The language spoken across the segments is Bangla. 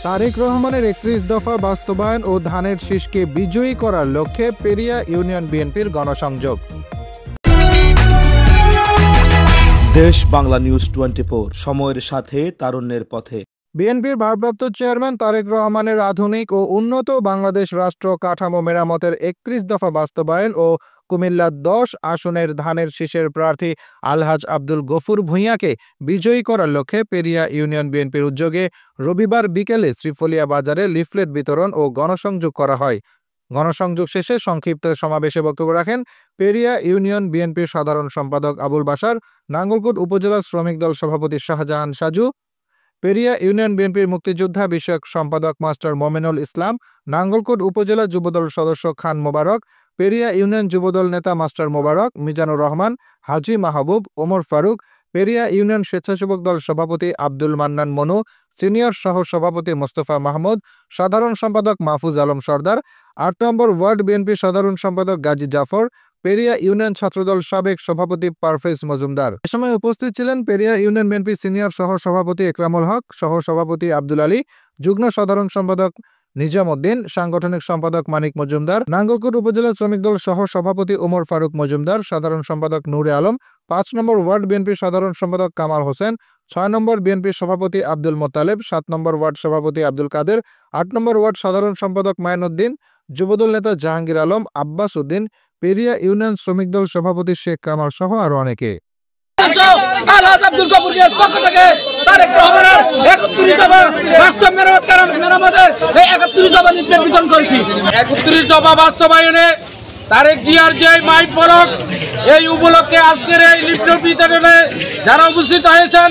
তারেক রহমানের ৩১ দফা বাস্তবায়ন ও ধানের শীষকে বিজয়ী করার লক্ষ্যে পেরিয়া ইউনিয়ন বিএনপির গণসংযোগ। দেশ বাংলা নিউজ 24, সময়ের সাথে তারুণ্যের পথে। বিএনপির ভারপ্রাপ্ত চেয়ারম্যান তারেক রহমানের আধুনিক ও উন্নত বাংলাদেশ রাষ্ট্র কাঠামো মেরামতের ৩১ দফা বাস্তবায়ন ও কুমিল্লা ১০ আসনের ধানের শীষের প্রার্থী আলহাজ আব্দুল গফুর ভূঁইয়াকে বিজয়ী করার লক্ষ্যে পেরিয়া ইউনিয়ন বিএনপির উদ্যোগে রবিবার বিকেলে শ্রীফলিয়া বাজারে লিফলেট বিতরণ ও গণসংযোগ করা হয়। গণসংযোগ শেষে সংক্ষিপ্ত সমাবেশে বক্তব্য রাখেন পেরিয়া ইউনিয়ন বিএনপির সাধারণ সম্পাদক আবুল বাশার, নাঙ্গলকোট উপজেলা শ্রমিক দল সভাপতি শাহজাহান সাজু, পেরিয়া ইউনিয়ন বিএনপির মুক্তিযোদ্ধা বিষয়ক সম্পাদক মাস্টার মোমেনুল ইসলাম, নাঙ্গলকোট উপজেলা যুবদল সদস্য খান মোবারক, পেরিয়া ইউনিয়ন যুবদল নেতা মাস্টার মোবারক, মিজানুর রহমান, হাজি মাহবুব, ওমর ফারুক, পেরিয়া ইউনিয়ন স্বেচ্ছাসেবক দল সভাপতি আব্দুল মান্নান মনু, সিনিয়র সহ সভাপতি মোস্তফা মাহমুদ, সাধারণ সম্পাদক মাহফুজ আলম সর্দার, ৮ নম্বর ওয়ার্ড বিএনপি সাধারণ সম্পাদক গাজী জাফর, পেরিয়া ইউনিয়ন ছাত্রদল সাবেক সভাপতি পারভেজ মজুমদার। এ সময় উপস্থিত ছিলেন পেরিয়া ইউনিয়ন বিএনপি সিনিয়র সহ সভাপতি একরামুল হক, সহ সভাপতি আব্দুল আলী, যুগ্ম সাধারণ সম্পাদক নিজামউদ্দিন, সাংগঠনিক সম্পাদক মানিক মজুমদার, নাঙ্গলকোট উপজেলা শ্রমিক দল সহ সভাপতি ওমর ফারুক মজুমদার, সাধারণ সম্পাদক নূরে আলম, ৫ নম্বর ওয়ার্ড বিএনপি সাধারণ সম্পাদক কামাল হোসেন, ৬ নম্বর বিএনপি সভাপতি আব্দুল মোতালেব, ৭ নম্বর ওয়ার্ড সভাপতি আব্দুল কাদের, ৮ নম্বর ওয়ার্ড সাধারণ সম্পাদক মাইনুদ্দিন, যুবদল নেতা জাহাঙ্গীর আলম, আব্বাস উদ্দিন, পেরিয়া ইউনিয়ন শ্রমিক দল সভাপতি শেখ কামাল সহ আরো অনেকে। আলহাজ আব্দুল গফুরের পক্ষ থেকে তারেক রহমানের ৩১ দফা বাস্তব মেরামতের ৩১ দফা লিফলেট বিতরণ করেছি। ৩১ দফা বাস্তবায়নে তারেক জিয়ার যে মাই পরক, এই উপলক্ষে আজকের এই লিফলেট বিতরণে যারা উপস্থিত হয়েছেন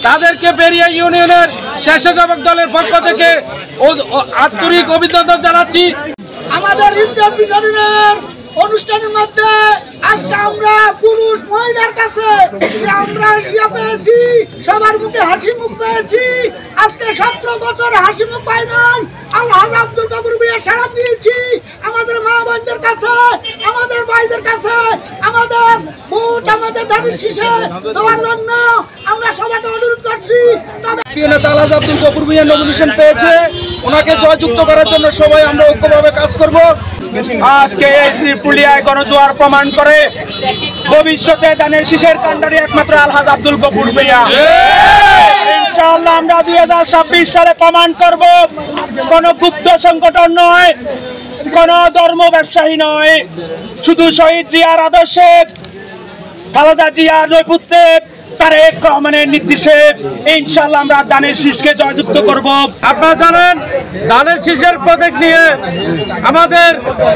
তাদেরকে পেরিয়া ইউনিয়নের স্বেচ্ছাসেবক দলের পক্ষ থেকে আন্তরিক অভিনন্দন জানাচ্ছি। আমাদের লিফলেট বিতরণের অনুষ্ঠানের মধ্যে আজকে আমরা পুরুষ মহিলার কাছে আমরা পেয়েছি, সবার মুখে হাসি মুখ পেয়েছি। আজকে ১৭ বছরে হাসি মুখ পাই নাই, আলহাজ আব্দুল গফুর ভূঁইয়া সালাম দিয়েছি। আমাদের মা বোনদের কাছে, আমাদের ভাইদের কাছে আমাদের ভোট আমাদের ধানের শীষে দেওয়ার জন্য আমরা সবাইকে অনুরোধ করছি। নেতা আলহাজ আব্দুল গফুর ভূঁইয়া নমিনেশন পেয়েছে, ওনাকে জয়যুক্ত করার জন্য সবাই আমরা ঐক্যভাবে কাজ করব। আজকে এই শ্রীপুলিয়ায় গণজোয়ার প্রমাণ করে ভবিষ্যতে ধানের শীষের কাণ্ডারি একমাত্র আলহাজ আব্দুল গফুর ভূঁইয়া। ইনশাআল্লাহ আমরা 2026 সালে প্রমাণ করব কোন গুপ্ত সংগঠন নয়, কোন ধর্ম ব্যবসায়ী নয়, শুধু শহীদ জিয়ার আদর্শে, খালেদা জিয়ার নৈপুণ্যে, তারেক রহমানের নির্দেশে ইনশাআল্লাহ আমরা ধানের শীষকে জয়যুক্ত করব। আপনারা জানেন ধানের শীষের প্রতীক নিয়ে আমাদের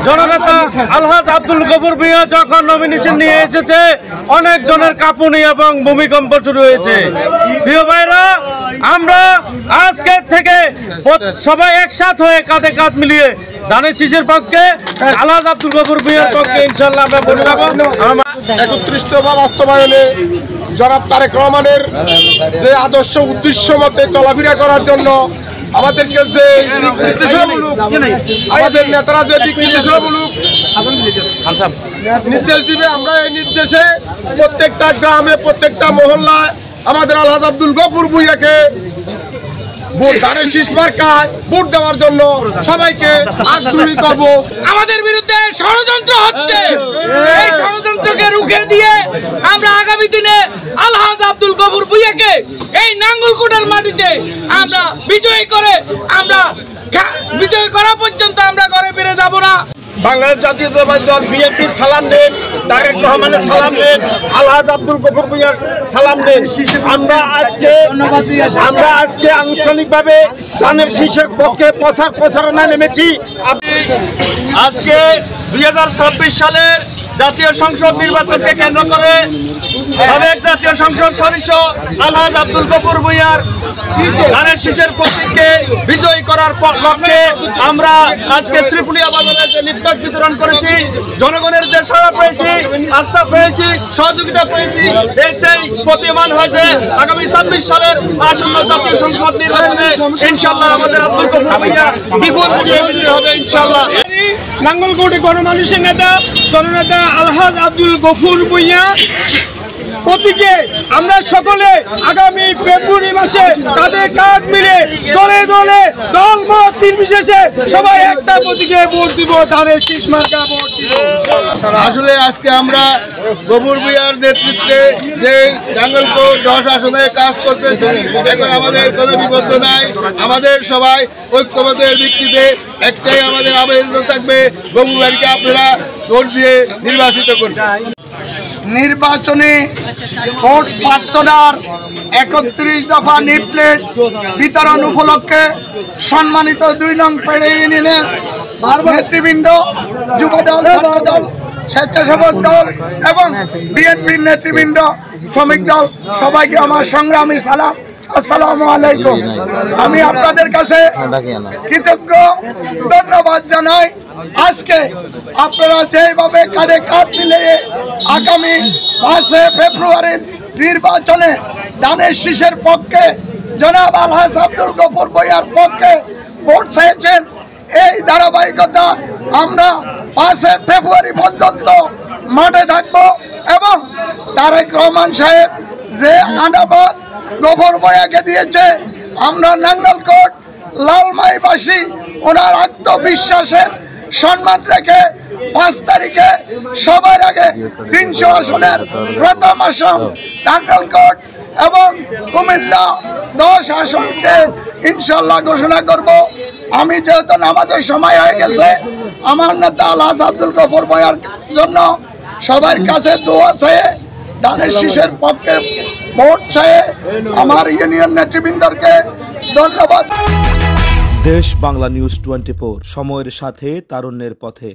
জননেতা আলহাজ আব্দুল গফুর ভূঁইয়া যখন নমিনেশন নিয়ে এসেছে, অনেক জনের কাঁপুনি এবং ভূমিকম্প শুরু হয়েছে। প্রিয় ভাইরা, আমরা আজকের থেকে সবাই একসাথ হয়ে কাঁধে কাঁধ মিলিয়ে ধানের শীষের পক্ষে, আলহাজ আব্দুল গফুর ভূঁইয়ার পক্ষে ইনশাআল্লাহ আমরা ভোট দেব। ৩১ দফা বাস্তবায়নে জনাব তারেক রহমানের যে আদর্শ উদ্দেশ্য মতে চলাফেরা করার জন্য আমাদেরকে যে নির্দেশনামূলক, আমাদের নেতারা যে দিক নির্দেশনামূলক নির্দেশ দিবে, আমরা এই নির্দেশে প্রত্যেকটা গ্রামে, প্রত্যেকটা মহল্লায় আমাদের আলহাজ আব্দুল গফুর ভূঁইয়াকে ধানের শীষ মার্কায় ভোট দেওয়ার জন্য সবাইকে আগ্রহী করব। আমাদের বিরুদ্ধে ষড়যন্ত্র হচ্ছে, এই ষড়যন্ত্রকে রুখে দিয়ে আমরা আগামী দিনে আলহাজ আব্দুল গফুর ভূঁইয়াকে এই নাঙ্গলকোটের মাটিতে আমরা বিজয়ী করা পর্যন্ত আমরা ঘরে ফিরে যাব না। বাংলাদেশ জাতীয়তাবাদী দল বিএনপি সালাম নেন, তারেক রহমানের সালাম নেন, আলহাজ আব্দুল গফুর ভূঁইয়ার সালাম নেন। আমরা আজকে আনুষ্ঠানিকভাবে ধানের শীষের পক্ষে প্রচারণায় নেমেছি। আজকে 2026 সালের জাতীয় সংসদ নির্বাচনকে কেন্দ্র করে সাবেক জাতীয় সংসদ সদস্য আলহাজ আব্দুল গফুর ভূঁইয়ার ধানের শীষের প্রতীককে বিজয়ী করার লক্ষ্যে আমরা আজকে শ্রীপুলিয়া বাজারে যে লিফলেট বিতরণ করেছি, জনগণের যে সাড়া পেয়েছি, আস্থা পেয়েছি, সহযোগিতা পেয়েছি, এইটাই প্রতীয়মান হয়েছে আগামী 26 সালের আসন্ন জাতীয় সংসদ নির্বাচনে ইনশাআল্লাহ আমাদের আব্দুল গফুর ভূঁইয়া বিপুল বিজয়ী হবে ইনশাআল্লাহ। নাঙ্গলকোটে গণমানুষের নেতা জননেতা আলহাজ আব্দুল গফুর ভূঁইয়া প্রতীকে আমরা সকলে আগামী ফেব্রুয়ারি মাসে কাঁধে কাঁধ মিলে দলে দলে নির্বিশেষে সবাই একটা প্রতীকে ভোট দিব, ধানের শীষ মার্কা ভোট দিব। আসলে আজকে আমরা গফুর ভূঁইয়ার নেতৃত্বে যে নাঙ্গলকোট 10 আসনে কাজ করতেছি, এখন আমাদের কোনো বিপদ নাই। আমাদের সবাই ঐক্যমতের ভিত্তিতে একটাই আমাদের আবেদন থাকবে, গফুর ভাইকে আপনারা ভোট দিয়ে নির্বাচিত করবেন। নির্বাচনে ভোট প্রার্থনার 31 দফা লিফলেট বিতরণ উপলক্ষে সম্মানিত 2 নং পেড়ে ইউনিয়নের নেতৃবৃন্দ, যুবদল, ছাত্রদল, স্বেচ্ছাসেবক দল এবং বিএনপির নেতৃবৃন্দ, শ্রমিক দল, সবাইকে আমার সংগ্রামী সালাম, আসসালামু আলাইকুম। আমি আপনাদের কাছে কৃতজ্ঞ, ধন্যবাদ জানাই। আজকে আপনারা যেভাবে কাঁধে কাঁধ মিলিয়ে আগামী 5 ফেব্রুয়ারির নির্বাচনে ধানের শীষের পক্ষে জনাব আলহাজ আব্দুল গফুর ভূঁইয়ার পক্ষে ভোট চেয়েছেন, এই ধারাবাহিকতা আমরা 5 ফেব্রুয়ারি পর্যন্ত মাঠে থাকব এবং তারেক রহমান সাহেব যে আনাবাদ গফুর ভূঁইয়াকে দিয়েছে, আমরা নাঙ্গলকোট লালমাইবাসী ওনার আত্মবিশ্বাসের সম্মান রেখে 5 তারিখে সবার আগে 300 আসনের প্রথম আসন নাঙ্গলকোট এবং কুমিল্লা 10 আসনকে ইনশাল্লাহ ঘোষণা করব। আমি যেহেতু নামাজের সময় হয়ে গেছে, আমার নেতা আলহাজ আব্দুল গফুর ভূঁইয়ার জন্য সবার কাছে দোয়া চেয়ে ধানের শীষের পক্ষে ভোট চেয়ে আমার ইউনিয়ন নেতৃবৃন্দকে ধন্যবাদ। দেশ বাংলা নিউজ 24, সময়ের সাথে তারুণ্যের পথে।